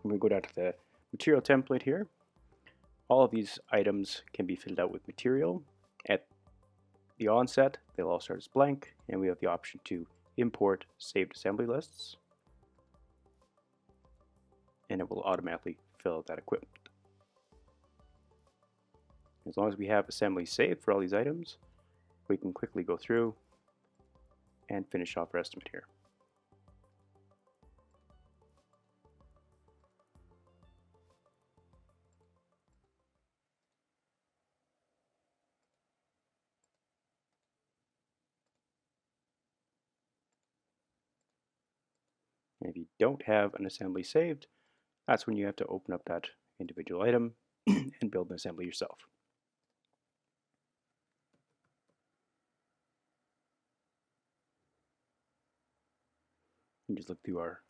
When we go down to the material template here, all of these items can be filled out with material. At the onset, they'll all start as blank, and we have the option to import saved assembly lists, and it will automatically fill out that equipment. As long as we have assemblies saved for all these items, we can quickly go through and finish off our estimate here. And if you don't have an assembly saved, that's when you have to open up that individual item and build an assembly yourself. You just look through our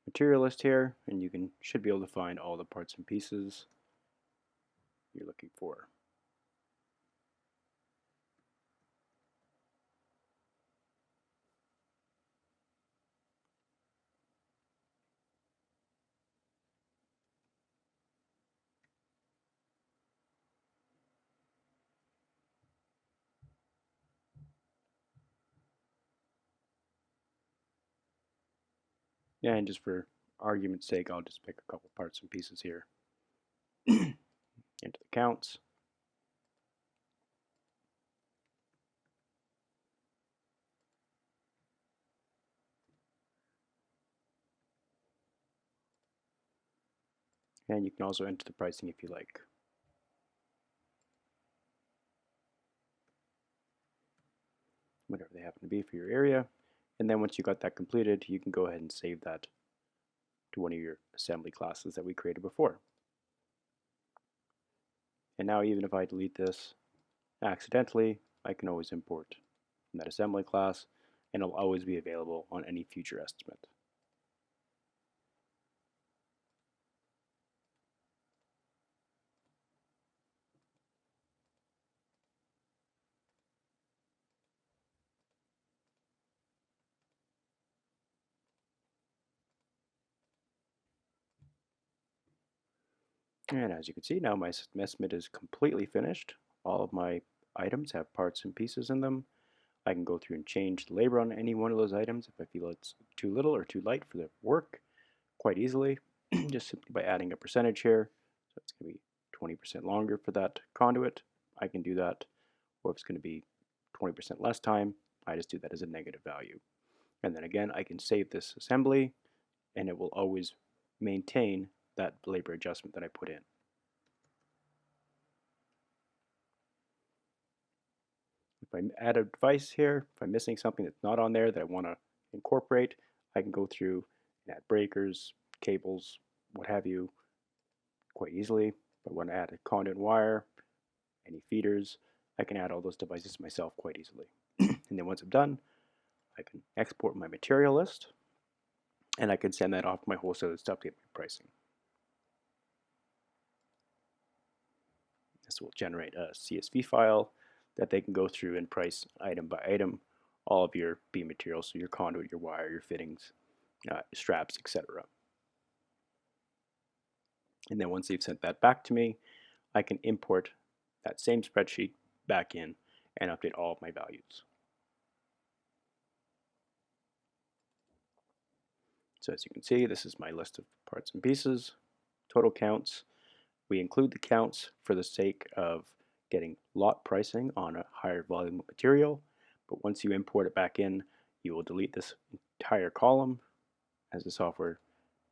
material list here, and you should be able to find all the parts and pieces you're looking for. Yeah, and just for argument's sake, I'll just pick a couple parts and pieces here into the counts. And you can also enter the pricing if you like. Whatever they happen to be for your area. And then once you got that completed, you can go ahead and save that to one of your assembly classes that we created before. And now even if I delete this accidentally, I can always import from that assembly class, and it'll always be available on any future estimate. And as you can see, now my estimate is completely finished. All of my items have parts and pieces in them. I can go through and change the labor on any one of those items if I feel it's too little or too light for the work quite easily, just simply by adding a percentage here. So it's going to be 20% longer for that conduit. I can do that. Or if it's going to be 20% less time, I just do that as a negative value. And then again, I can save this assembly, and it will always maintain that labor adjustment that I put in. If I add a device here, if I'm missing something that's not on there that I want to incorporate, I can go through and add breakers, cables, what have you, quite easily. If I want to add a conduit wire, any feeders, I can add all those devices myself quite easily. And then once I'm done, I can export my material list, and I can send that off to my wholesalers to update my pricing. This will generate a CSV file that they can go through and price item by item all of your beam materials, so your conduit, your wire, your fittings, straps, etc. And then once they've sent that back to me, I can import that same spreadsheet back in and update all of my values. So as you can see, this is my list of parts and pieces, total counts. We include the counts for the sake of getting lot pricing on a higher volume of material, but once you import it back in, you will delete this entire column, as the software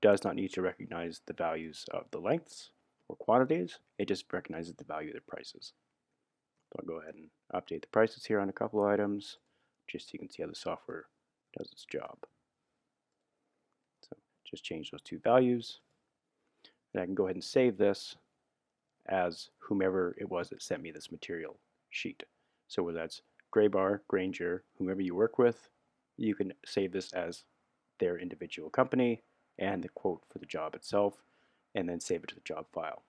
does not need to recognize the values of the lengths or quantities. It just recognizes the value of the prices. So I'll go ahead and update the prices here on a couple of items, just so you can see how the software does its job. So just change those two values, and I can go ahead and save this as whomever it was that sent me this material sheet. So whether that's Graybar, Granger, whomever you work with, you can save this as their individual company and the quote for the job itself, and then save it to the job file.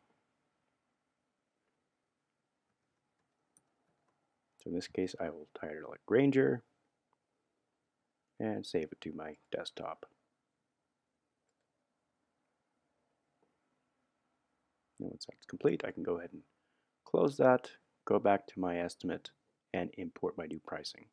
So in this case, I will title it like Granger and save it to my desktop. And once that's complete, I can go ahead and close that, go back to my estimate, and import my new pricing.